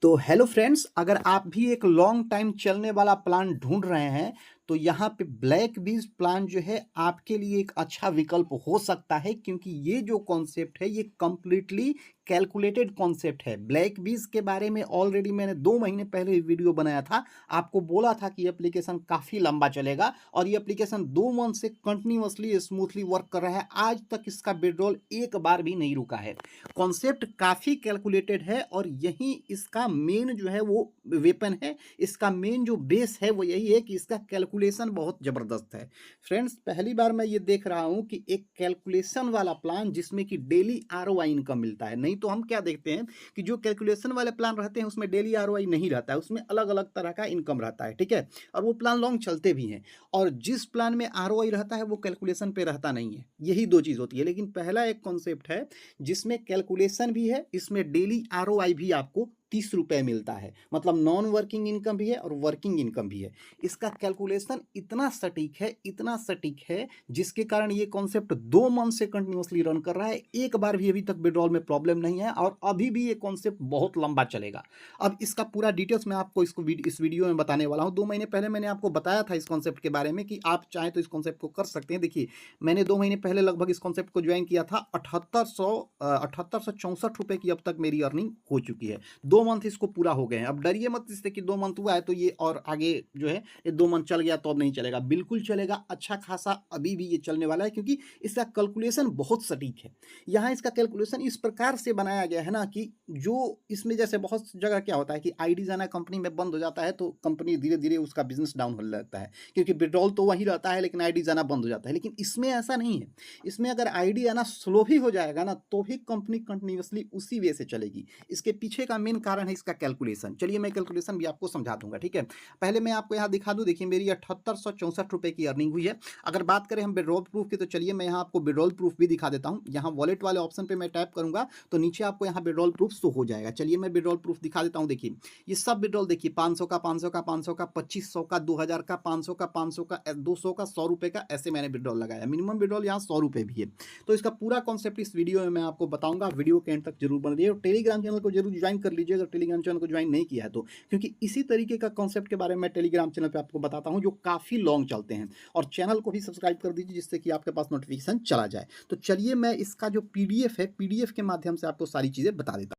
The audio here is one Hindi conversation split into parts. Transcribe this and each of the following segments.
तो हेलो फ्रेंड्स, अगर आप भी एक लॉन्ग टाइम चलने वाला प्लान ढूंढ रहे हैं तो यहाँ पे ब्लैक बीज प्लान जो है आपके लिए एक अच्छा विकल्प हो सकता है, क्योंकि ये जो कॉन्सेप्ट है ये कम्प्लीटली कैलकुलेटेड कॉन्सेप्ट है। ब्लैक बीज के बारे में ऑलरेडी मैंने 2 महीने पहले वीडियो बनाया था। आपको बोला था कि एप्लीकेशन काफ़ी लंबा चलेगा और ये एप्लीकेशन 2 मंथ से कंटिन्यूअसली स्मूथली वर्क कर रहा है। आज तक इसका विड्रॉल एक बार भी नहीं रुका है। कॉन्सेप्ट काफ़ी कैलकुलेटेड है और यही इसका मेन जो है वो वेपन है। इसका मेन जो बेस है वो यही है कि इसका कैलकुलेशन बहुत ज़बरदस्त है। फ्रेंड्स, पहली बार मैं ये देख रहा हूँ कि एक कैलकुलेशन वाला प्लान जिसमें कि डेली आरओआई इनकम मिलता है। नहीं तो हम क्या देखते हैं कि जो कैलकुलेशन वाले प्लान रहते हैं उसमें डेली आरओआई नहीं रहता है, उसमें अलग अलग तरह का इनकम रहता है, ठीक है। और वो प्लान लॉन्ग चलते भी हैं। और जिस प्लान में आरओआई रहता है वो कैलकुलेशन पे रहता नहीं है। यही दो चीज़ होती है। लेकिन पहला एक कॉन्सेप्ट है जिसमें कैलकुलेशन भी है, इसमें डेली आरओआई भी आपको 30 रुपये मिलता है। मतलब नॉन वर्किंग इनकम भी है और वर्किंग इनकम भी है। इसका कैलकुलेशन इतना सटीक है, इतना सटीक है, जिसके कारण ये कॉन्सेप्ट 2 मंथ से कंटिन्यूसली रन कर रहा है। एक बार भी अभी तक विड्रॉल में प्रॉब्लम नहीं है और अभी भी ये कॉन्सेप्ट बहुत लंबा चलेगा। अब इसका पूरा डिटेल्स मैं आपको इस वीडियो में बताने वाला हूँ। 2 महीने पहले मैंने आपको बताया था इस कॉन्सेप्ट के बारे में कि आप चाहें तो इस कॉन्सेप्ट को कर सकते हैं। देखिए, मैंने 2 महीने पहले लगभग इस कॉन्सेप्ट को ज्वाइन किया था। 7864 की अब तक मेरी अर्निंग हो चुकी है। 2 मंथ इसको पूरा हो गए हैं। अब डरिए मत इससे कि 2 मंथ हुआ है तो ये और आगे जो है ये 2 मंथ चल गया तो अब नहीं चलेगा। बिल्कुल चलेगा, अच्छा खासा अभी भी ये चलने वाला है, क्योंकि इसका कैलकुलेशन बहुत सटीक है। यहाँ इसका कैलकुलेशन इस प्रकार से बनाया गया है ना कि जो इसमें जैसे बहुत जगह क्या होता है कि आईडी जाना कंपनी में बंद हो जाता है तो कंपनी धीरे धीरे उसका बिजनेस डाउन होने लगता है, क्योंकि विड्रॉल तो वही रहता है लेकिन आईडी जाना बंद हो जाता है। लेकिन इसमें ऐसा नहीं है। इसमें अगर आईडी आना स्लो भी हो जाएगा ना तो भी कंपनी कंटिन्यूसली उसी वे से चलेगी। इसके पीछे का मेन कारण है इसका कैलकुलेशन। चलिए मैं कैलकुलेशन भी आपको समझा दूंगा, ठीक है। पहले मैं आपको यहाँ दिखा दूँ। देखिए, मेरी 7864 की अर्निंग हुई है। अगर बात करें हम विड्रॉल प्रूफ की तो चलिए मैं यहाँ आपको विड्रॉल प्रूफ भी दिखा देता हूँ। यहाँ वॉलेट वाले ऑप्शन पर मैं टैप करूँगा तो नीचे आपको यहाँ विड्रॉल प्रूफ शो हो जाएगा। चलिए मैं विड्रॉल प्रूफ दिखा देता हूँ। देखिए, ये सब विड्रॉल देखिए, 500 का, 500 का, 500 का, 2500 का, 2000 का, 500 का, 500 का, 200 का, 100 रुपये का, ऐसे मैंने विड्रॉल लगाया। मिनिमम विड्रॉल यहाँ 100 रुपये भी है। तो इसका पूरा कॉन्सेप्ट इस वीडियो में मैं आपको बताऊंगा। वीडियो के एंड तक जरूर बन रही है और टेलीग्राम चैनल को जरूर ज्वाइन कर लीजिए अगर टेलीग्राम चैनल को ज्वाइन नहीं किया है तो, क्योंकि इसी तरीके का कॉन्सेप्ट के बारे में मैं टेलीग्राम चैनल पे आपको बताता हूं जो काफ़ी लॉन्ग चलते हैं। और चैनल को भी सब्सक्राइब कर दीजिए जिससे कि आपके पास नोटिफिकेशन चला जाए। तो चलिए मैं इसका जो पीडीएफ है, पीडीएफ के माध्यम से आपको सारी चीज़ें बता देता हूँ।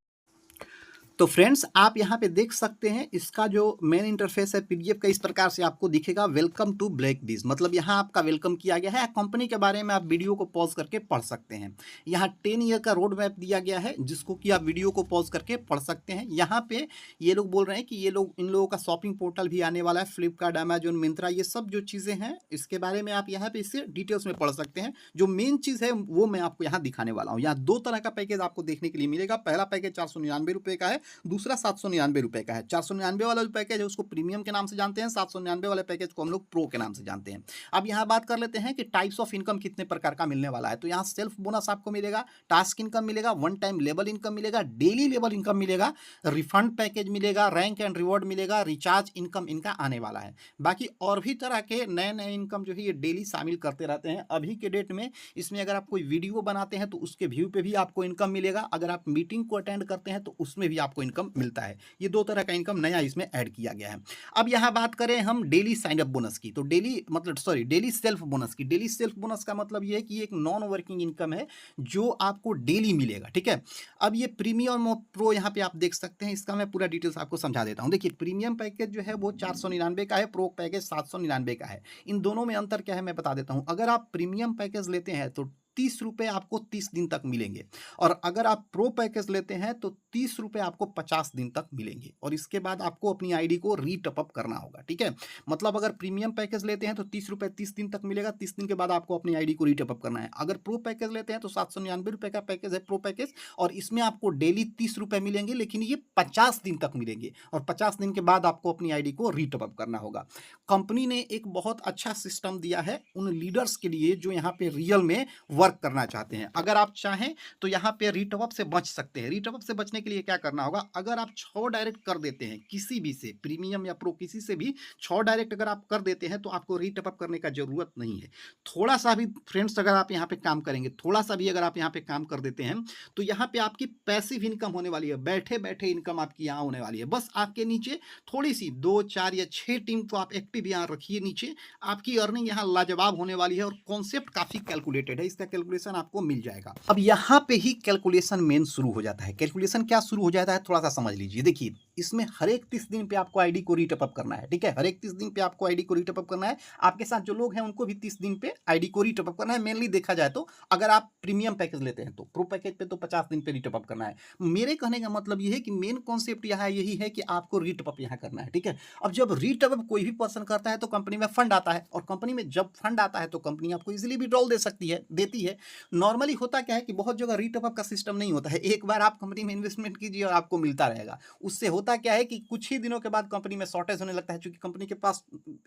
तो फ्रेंड्स, आप यहाँ पे देख सकते हैं इसका जो मेन इंटरफेस है पीडीएफ का, इस प्रकार से आपको दिखेगा। वेलकम टू ब्लैक बीज, मतलब यहाँ आपका वेलकम किया गया है। कंपनी के बारे में आप वीडियो को पॉज करके पढ़ सकते हैं। यहाँ 10 ईयर का रोड मैप दिया गया है जिसको कि आप वीडियो को पॉज करके पढ़ सकते हैं। यहाँ पे ये लोग बोल रहे हैं कि ये लोग, इन लोगों का शॉपिंग पोर्टल भी आने वाला है, फ्लिपकार्ट, अमेजोन, मिंत्रा, ये सब जो चीज़ें हैं इसके बारे में आप यहाँ पे इससे डिटेल्स में पढ़ सकते हैं। जो मेन चीज़ है वो मैं आपको यहाँ दिखाने वाला हूँ। यहाँ 2 तरह का पैकेज आपको देखने के लिए मिलेगा। पहला पैकेज 499 का है, दूसरा 799 का है। 499 वाला जो पैकेज है उसको प्रीमियम के नाम से जानते हैं, 799 वाले पैकेज को हम लोग प्रो के नाम से जानते हैं। अब यहाँ बात कर लेते हैं कि टाइप्स ऑफ इनकम कितने प्रकार का मिलने वाला है। तो यहाँ सेल्फ बोनस आपको मिलेगा, टास्क इनकम मिलेगा, वन टाइम लेवल इनकम मिलेगा, डेली लेवल इनकम मिलेगा, रिफंड पैकेज मिलेगा, रैंक एंड रिवॉर्ड मिलेगा, रिचार्ज इनकम इनका आने वाला है। बाकी और भी तरह के नए नए इनकम जो है ये डेली शामिल करते रहते हैं। अभी के डेट में इसमें अगर आप कोई वीडियो बनाते हैं तो उसके व्यू पे भी आपको इनकम मिलेगा। अगर आप मीटिंग को अटेंड करते हैं तो उसमें भी आपको इनकम मिलता है। ये 2 तरह का इनकम नया इसमें ऐड किया गया है। अब यहाँ बात करें हम डेली साइन अप बोनस की, तो डेली सेल्फ बोनस की। डेली सेल्फ बोनस का मतलब ये है कि एक नॉन वर्किंग इनकम है जो आपको डेली मिलेगा, ठीक है। अब ये प्रीमियम और प्रो यहाँ पे आप देख सकते हैं, इसका मैं पूरा डिटेल्स आपको समझा देता हूँ। देखिए, प्रीमियम पैकेज जो है वो 499 का है, प्रो पैकेज 799 का है। इन दोनों में अंतर क्या है मैं बता देता हूँ। अगर आप प्रीमियम पैकेज लेते हैं तो 30 रुपये आपको 30 दिन तक मिलेंगे, और अगर आप प्रो पैकेज लेते हैं तो 30 रुपये आपको 50 दिन तक मिलेंगे। और इसके बाद आपको अपनी आईडी को रीटॉप करना होगा, ठीक है। मतलब अगर प्रीमियम पैकेज लेते हैं तो 30 रुपये 30 दिन तक मिलेगा, 30 दिन के बाद आपको अपनी आईडी को रीटॉप करना है। अगर प्रो पैकेज लेते हैं तो 799 रुपये का पैकेज है प्रो पैकेज, और इसमें आपको डेली 30 रुपये मिलेंगे, लेकिन ये 50 दिन तक मिलेंगे, और 50 दिन के बाद आपको अपनी आईडी को रीटॉप करना होगा। कंपनी ने एक बहुत अच्छा सिस्टम दिया है उन लीडर्स के लिए जो यहाँ पे रियल में वर्क करना चाहते हैं। अगर आप चाहें तो यहाँ पे रीटॉप से बच सकते हैं। रीटॉप से बचने के लिए क्या करना होगा, अगर आप 6 डायरेक्ट कर देते हैं किसी भी से, प्रीमियम या प्रो किसी से भी 6 डायरेक्ट अगर आप कर देते हैं तो आपको रीटॉप करने का जरूरत नहीं है। थोड़ा सा भी फ्रेंड्स अगर आप यहाँ पे काम करेंगे, थोड़ा सा भी अगर आप यहाँ पे काम कर देते हैं तो यहाँ पे आपकी पैसिव इनकम होने वाली है, बैठे बैठे इनकम आपकी यहाँ होने वाली है। बस आपके नीचे थोड़ी सी 2 4 या 6 टीम को आप एक्टिव यहाँ रखिए नीचे, आपकी अर्निंग यहाँ लाजवाब होने वाली है और कॉन्सेप्ट काफी कैलकुलेटेड है, इसका कैलकुलेशन आपको मिल जाएगा। अब यहाँ पे ही कैलकुलेशन मेन शुरू हो जाता है। कैलकुलेशन क्या शुरू हो जाता है थोड़ा सा समझ लीजिए। देखिए इसमें हर एक 30 दिन पे आपको आईडी को रीटॉप अप करना है, ठीक है, हर एक 30 दिन पे आपको आईडी को रीटॉप अप करना है। आपके साथ जो लोग हैं उनको भी 30 दिन पे आईडी को रीटॉप अप करना है। मेनली देखा जाए तो अगर आप प्रीमियम पैकेज लेते हैं तो प्रो पैकेज पे तो 50 दिन पे रीटॉप अप करना है। मेरे कहने का मतलब ये है कि मेन कॉन्सेप्ट यहाँ यही है कि आपको रीटॉप अप यहाँ करना है, ठीक है। अब जब रीटॉप अप कोई भी पर्सन करता है तो कंपनी में फंड आता है, और कंपनी में जब फंड आता है तो कंपनी आपको इजीली विड्रॉल दे सकती है, देती है। नॉर्मली होता क्या है कि बहुत जगह रीटॉप अप का सिस्टम नहीं होता है। एक बार आप कंपनी में इन्वेस्टमेंट कीजिए और आपको मिलता रहेगा। उससे होता क्या है कि कुछ ही दिनों के बाद कंपनी में शॉर्टेज होने लगता है, क्योंकि कंपनी के पास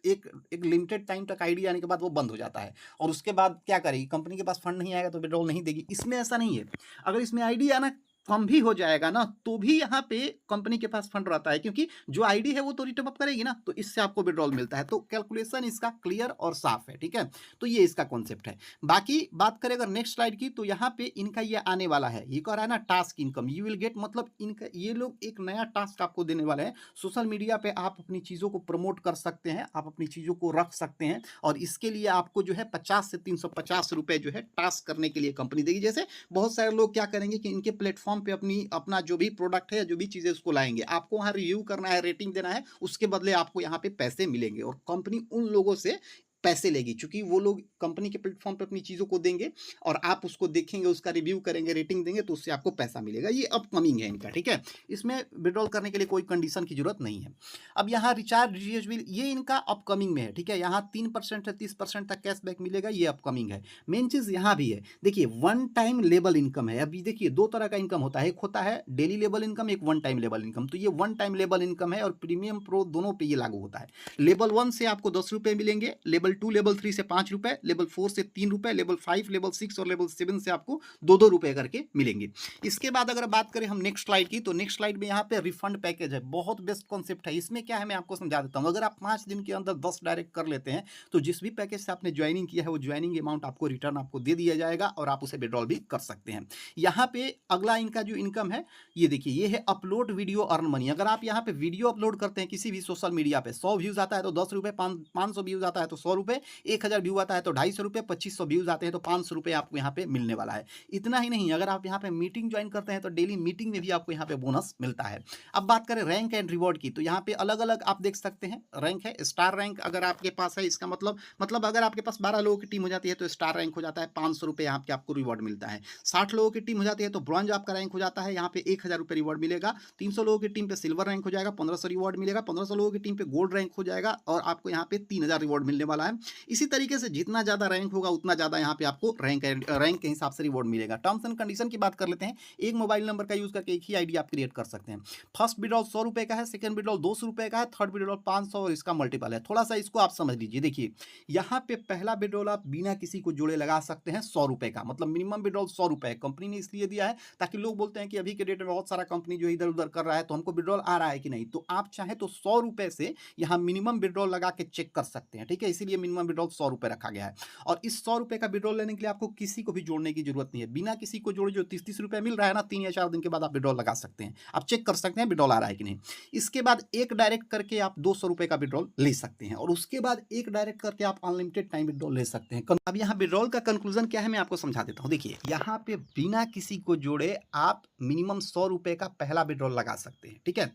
एक एक लिमिटेड टाइम तक आईडी आने के बाद वो बंद हो जाता है, और उसके बाद क्या करेगी कंपनी के पास फंड नहीं आएगा तो विड्रॉल नहीं देगी। इसमें ऐसा नहीं है। अगर इसमें आईडी आना कम भी हो जाएगा ना तो भी यहाँ पे कंपनी के पास फंड रहता है, क्योंकि जो आईडी है वो तो रिटर्न अप करेगी ना, तो इससे आपको विड्रॉल मिलता है। तो कैलकुलेशन इसका क्लियर और साफ है, ठीक है। तो ये इसका कॉन्सेप्ट है। बाकी बात करें अगर नेक्स्ट स्लाइड की, तो यहाँ पे इनका ये आने वाला है, ये कह रहा है ना task income you will get, मतलब इनका ये लोग एक नया टास्क आपको देने वाले हैं। सोशल मीडिया पे आप अपनी चीज़ों को प्रमोट कर सकते हैं, आप अपनी चीज़ों को रख सकते हैं, और इसके लिए आपको जो है 50 से 350 रुपये जो है टास्क करने के लिए कंपनी देगी। जैसे बहुत सारे लोग क्या करेंगे कि इनके प्लेटफॉर्म पे अपना जो भी प्रोडक्ट है, जो भी चीजें उसको लाएंगे, आपको वहां रिव्यू करना है, रेटिंग देना है, उसके बदले आपको यहाँ पे पैसे मिलेंगे, और कंपनी उन लोगों से पैसे लेगी, क्योंकि वो लोग कंपनी के प्लेटफॉर्म पे अपनी चीज़ों को देंगे और आप उसको देखेंगे, उसका रिव्यू करेंगे, रेटिंग देंगे, तो उससे आपको पैसा मिलेगा। ये अपकमिंग है इनका, ठीक है। इसमें विड्रॉल करने के लिए कोई कंडीशन की जरूरत नहीं है। अब यहाँ रिचार्ज रिचार्ज बिल, ये इनका अपकमिंग में है, ठीक है। यहाँ 3% से 30% तक कैशबैक मिलेगा, ये अपकमिंग है। मेन चीज़ यहाँ भी है, देखिए वन टाइम लेबल इनकम है। अभी देखिए दो तरह का इनकम होता है, एक होता है डेली लेबल इनकम, एक वन टाइम लेबल इनकम। तो ये वन टाइम लेबल इनकम है, और प्रीमियम प्रो दोनों पे ये लागू होता है। लेवल 1 से आपको 10 रुपये मिलेंगे, लेवल 2 लेवल 3 से 5 रुपए, लेवल 4 से 3 रुपए, लेवल 5 लेवल 6 और लेवल 7 से आपको 2-2 रुपए करके मिलेंगे। इसके बाद अगर बात करें हम नेक्स्ट स्लाइड की, तो नेक्स्ट स्लाइड में यहाँ पे रिफंड पैकेज है, बहुत बेस्ट कॉन्सेप्ट है। इसमें क्या है मैं आपको समझा देता हूँ। अगर आप 5 दिन के अंदर 10 डायरेक्ट कर लेते हैं तो जिस भी पैकेज से आपने ज्वाइनिंग किया है वो ज्वाइनिंग अमाउंट आपको रिटर्न आपको दे दिया जाएगा, और आप उसे विड्रॉल भी कर सकते हैं। यहाँ पे अगला इनका जो इनकम है, ये देखिए, ये है अपलोड वीडियो अर्न मनी। अगर आप यहाँ पे वीडियो अपलोड करते हैं किसी भी सोशल मीडिया पे, 100 व्यूज आता है तो 10 रुपये, 500 व्यूज आता है तो 100 रुपये, 1000 व्यू आता है तो 250 रुपये, 2500 व्यूज आते हैं तो 500 रुपये आपको यहाँ पे मिलने वाला है। इतना ही नहीं, अगर आप यहाँ पे मीटिंग ज्वाइन करते हैं तो डेली मीटिंग में भी आपको यहाँ पे बोनस मिलता है। अब बात करें रैंक एंड रिवॉर्ड की, तो यहाँ पे अलग अलग आप देख सकते हैं रैंक है। स्टार रैंक अगर आपके पास है, इसका मतलब अगर आपके पास 12 लोगों की टीम हो जाती है तो स्टार रैंक हो जाता है, 500 रुपये यहाँ पे आपको रिवॉर्ड मिलता है। 60 लोगों की टीम हो जाती है तो ब्रॉन्ज आपका रैंक हो जाता है, यहाँ पे 1000 रुपये रिवॉर्ड मिलेगा। 300 लोगों की टीम पे सिल्वर रैंक हो जाएगा, 1500 रिवॉर्ड मिलेगा। 1500 लोगों की टीम पे गोल्ड रैंक हो जाएगा, और आपको यहाँ पे 3000 रिवॉर्ड मिलने वाला है। इसी तरीके से जितना ज़्यादा रैंक होगा उतना ज़्यादा यहाँ पे आपको रैंक के हिसाब से रिवॉर्ड मिलेगा। टर्म्स एंड कंडीशन की बात कर लेते हैं। एक मोबाइल नंबर का यूज करके एक ही आईडी आप क्रिएट कर सकते हैं। फर्स्ट विड्रॉल 100 रुपये का है, सेकंड विड्रॉल 200 रुपये का है, थर्ड विड्रॉल 500, और इसका मल्टीपल है। थोड़ा सा इसको आप समझ लीजिए। देखिए यहाँ पे पहला विड्रॉल आप बिना किसी को जोड़े लगा सकते हैं 100 रुपये का, मतलब मिनिमम विड्रॉल 100 रुपये है। कंपनी ने इसलिए दिया है ताकि लोग बोलते हैं कि अभी के डेट में बहुत सारा कंपनी जो इधर उधर कर रहा है तो हमको विड्रॉल आ रहा है कि नहीं, तो आप चाहे तो 100 रुपये से यहाँ मिनिमम विड्रॉल लगा के चेक कर सकते हैं, ठीक है। इसीलिए मिनिमम विड्रॉल 100 रुपये रखा गया है। और इस 100 रुपये का विड्रॉल लेने के लिए आपको किसी को भी जोड़ने की जरूरत नहीं है। बिना किसी को जोड़े जो 30-30 रुपये मिल रहा है ना, 3 या 4 दिन के बाद आप विड्रॉल लगा सकते हैं। आप चेक कर सकते हैं विड्रॉल आ रहा है कि नहीं। इसके बाद एक डायरेक्ट करके आप 200 रुपये का विड्रॉल ले सकते हैं, और उसके बाद एक डायरेक्ट करके आप अनलिमिटेड टाइम विड्रॉल ले सकते हैं। अब यहाँ विड्रॉल का कंक्लूजन क्या है मैं आपको समझा देता हूँ। देखिए यहाँ पे बिना किसी को जोड़े आप मिनिमम 100 रुपये का पहला विड्रॉल लगा सकते हैं, ठीक है।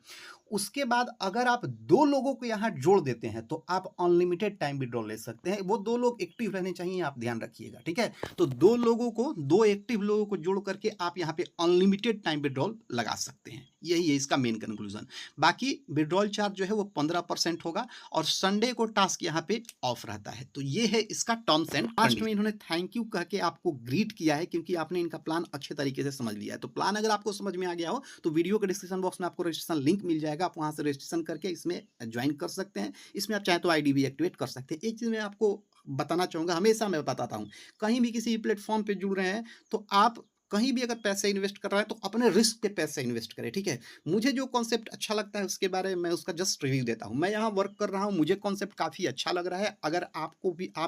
उसके बाद अगर आप 2 लोगों को यहाँ जोड़ देते हैं तो आप अनलिमिटेड टाइम विड्रॉल ले सकते हैं। वो 2 लोग एक्टिव रहने चाहिए, आप ध्यान रखिएगा, ठीक है। तो 2 एक्टिव लोगों को जोड़ करके आप यहाँ पे अनलिमिटेड टाइम विड्रॉल लगा सकते हैं। यही है इसका मेन कंक्लूजन। बाकी विड्रॉल चार्ज जो है वो 15% होगा, और संडे को टास्क यहाँ पे ऑफ रहता है। तो ये है इसका टर्म्स एंड लास्ट में इन्होंने थैंक यू कह के आपको ग्रीट किया है, क्योंकि आपने इनका प्लान अच्छे तरीके से समझ लिया है। तो प्लान अगर आपको समझ में आ गया हो तो वीडियो के डिस्क्रिप्शन बॉक्स में आपको रजिस्ट्रेशन लिंक मिल जाएगा, आप वहां से रजिस्ट्रेशन करके इसमें ज्वाइन कर सकते हैं। इसमें आप चाहे तो आईडी भी एक्टिवेट कर सकते हैं। एक चीज मैं आपको बताना चाहूँगा, हमेशा मैं बताता हूँ, कहीं भी किसी प्लेटफ़ॉर्म पे जुड़ रहे हैं, तो आप कहीं भी अगर पैसे इन्वेस्ट कर रहे हैं, तो अपने रिस्क पे पैसे इन्वेस्ट करें, ठीक है? मुझे जो कॉन्सेप्ट अच्छा लगता है, उसके बारे में मैं उसका जस्ट रिव्यू देता हूँ। मैं यहाँ वर्क कर रहा हूँ, मुझे कॉन्सेप्ट काफ़ी अच्छा लग रहा है। अगर आप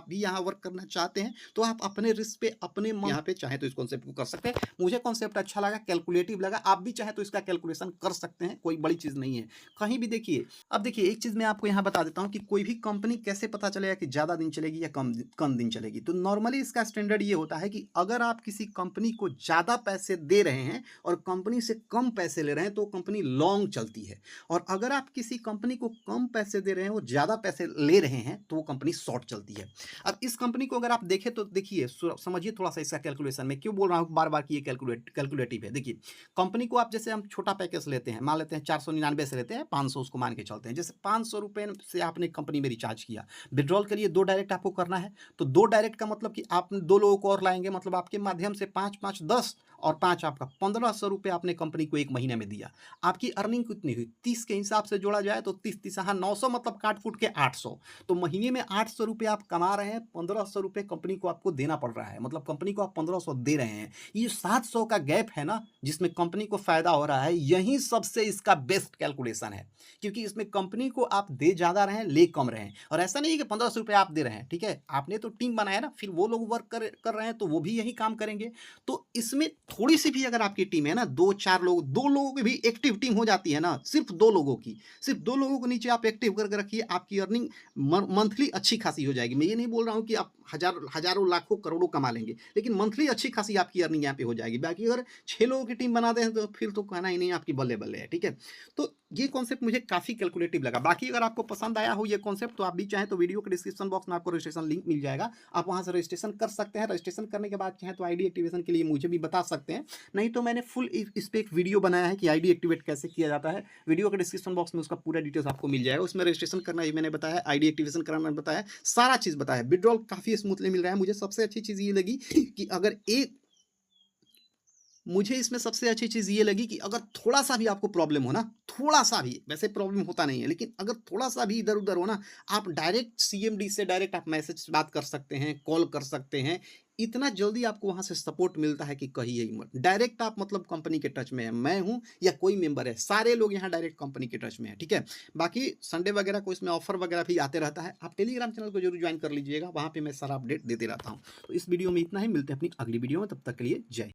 भी यहाँ वर्क करना चाहते हैं, तो आप अपने रिस्क पे, अपने मन यहाँ पे चाहें तो इस कॉन्सेप्ट को कर सकते हैं। मुझे कॉन्सेप्ट अच्छा लगा, कैलकुलेटिव लगा, आप भी चाहें तो इसका कैलकुलेशन कर सकते हैं, कोई बड़ी चीज़ नहीं है। कहीं भी देखिए, अब देखिए एक चीज़ मैं आपको यहाँ बता देता हूँ कि कोई भी कंपनी कैसे पता चलेगा कि ज़्यादा दिन चलेगी या कम दिन चलेगी। तो नॉर्मली इसका स्टैंडर्ड ये होता है कि अगर आप किसी कंपनी को ज़्यादा पैसे दे रहे हैं और कंपनी से कम पैसे ले रहे हैं, तो कंपनी लॉन्ग चलती है। और अगर आप किसी कंपनी को कम पैसे दे रहे हैं और ज़्यादा पैसे ले रहे हैं, तो वो कंपनी शॉर्ट चलती है। अब इस कंपनी को अगर आप देखें, तो देखिए समझिए थोड़ा सा इसका कैलकुलेशन। मैं क्यों बोल रहा हूँ बार बार कि ये कैलकुलेटिव है। देखिए, कंपनी को आप, जैसे हम छोटा पैकेज लेते हैं, मान लेते हैं 499 से लेते हैं, 500 उसको मान के चलते हैं। जैसे 500 रुपये से आपने कंपनी में रिचार्ज किया, विड्रॉल के लिए 2 डायरेक्ट आपको करना है। तो 2 डायरेक्ट का मतलब कि आप 2 लोगों को और लाएँगे, मतलब आपके माध्यम से 5-5 10 और 5 आपका 1500 रुपये आपने कंपनी को 1 महीने में दिया। आपकी अर्निंग कितनी हुई? 30 के हिसाब से जोड़ा जाए तो 30-30 हाँ 900, मतलब काट-कूट के 800। तो महीने में 800 रुपये आप कमा रहे हैं, 1500 रुपये कंपनी को आपको देना पड़ रहा है। मतलब कंपनी को आप 1500 दे रहे हैं। ये 700 का गैप है ना, जिसमें कंपनी को फ़ायदा हो रहा है, यही सबसे इसका बेस्ट कैलकुलेशन है। क्योंकि इसमें कंपनी को आप दे ज़्यादा रहे हैं, ले कम रहे हैं। और ऐसा नहीं है कि 1500 रुपये आप दे रहे हैं, ठीक है? आपने तो टीम बनाया ना, फिर वो लोग वर्क कर रहे हैं, तो वो भी यही काम करेंगे। तो इसमें थोड़ी-सी भी अगर आपकी टीम है ना, 2-4 लोग, 2 लोगों की भी एक्टिव टीम हो जाती है ना, सिर्फ़ 2 लोगों की, सिर्फ़ 2 लोगों को नीचे आप एक्टिव करके रखिए, आपकी अर्निंग मंथली अच्छी खासी हो जाएगी। मैं ये नहीं बोल रहा हूँ कि आप हज़ारों, लाखों, करोड़ों कमा लेंगे, लेकिन मंथली अच्छी खासी आपकी अर्निंग यहाँ पे हो जाएगी। बाकी अगर 6 लोगों की टीम बनाते हैं, तो फिर तो कहना ही नहीं, आपकी बल्ले-बल्ले है, ठीक है? तो ये कॉन्सेप्ट मुझे काफ़ी कैलकुलेटिव लगा। बाकी अगर आपको पसंद आया हो ये कॉन्सेप्ट, तो आप भी चाहें तो वीडियो के डिस्क्रिप्शन बॉक्स में आपको रजिस्ट्रेशन लिंक मिल जाएगा। आप वहाँ से रजिस्ट्रेशन कर सकते हैं। रजिस्ट्रेशन करने के बाद चाहें तो आईडी एक्टिवेशन के लिए मुझे भी बता सकते हैं। नहीं तो मैंने फुल इस पे एक वीडियो बनाया है कि आईडी एक्टिवेट कैसे किया जाता है। वीडियो के डिस्क्रिप्शन बॉक्स में उसका पूरा डिटेल्स आपको मिल जाएगा। उसमें रजिस्ट्रेशन करना ही मैंने बताया है, आईडी एक्टिवेशन करना मैंने बताया है, सारा चीज़ बताया है। विड्रॉल काफ़ी स्मूथली मिल रहा है। मुझे सबसे अच्छी चीज़ ये लगी कि अगर एक मुझे इसमें सबसे अच्छी चीज़ ये लगी कि अगर थोड़ा-सा भी आपको प्रॉब्लम हो ना, थोड़ा-सा भी, वैसे प्रॉब्लम होता नहीं है, लेकिन अगर थोड़ा-सा भी इधर-उधर हो ना, आप डायरेक्ट सीएमडी से डायरेक्ट आप मैसेज से बात कर सकते हैं, कॉल कर सकते हैं। इतना जल्दी आपको वहाँ से सपोर्ट मिलता है कि कहिए ही मत। डायरेक्ट आप मतलब कंपनी के टच में हैं, मैं हूँ या कोई मेंबर है, सारे लोग यहाँ डायरेक्ट कंपनी के टच में हैं, ठीक है? बाकी संडे वगैरह को इसमें ऑफर वगैरह भी आते रहता है। आप टेलीग्राम चैनल को ज़रूर जॉइन कर लीजिएगा, वहाँ पे मैं सारा अपडेट देते रहता हूँ। तो इस वीडियो में इतना ही, मिलते हैं अपनी अगली वीडियो में, तब तक के लिए जय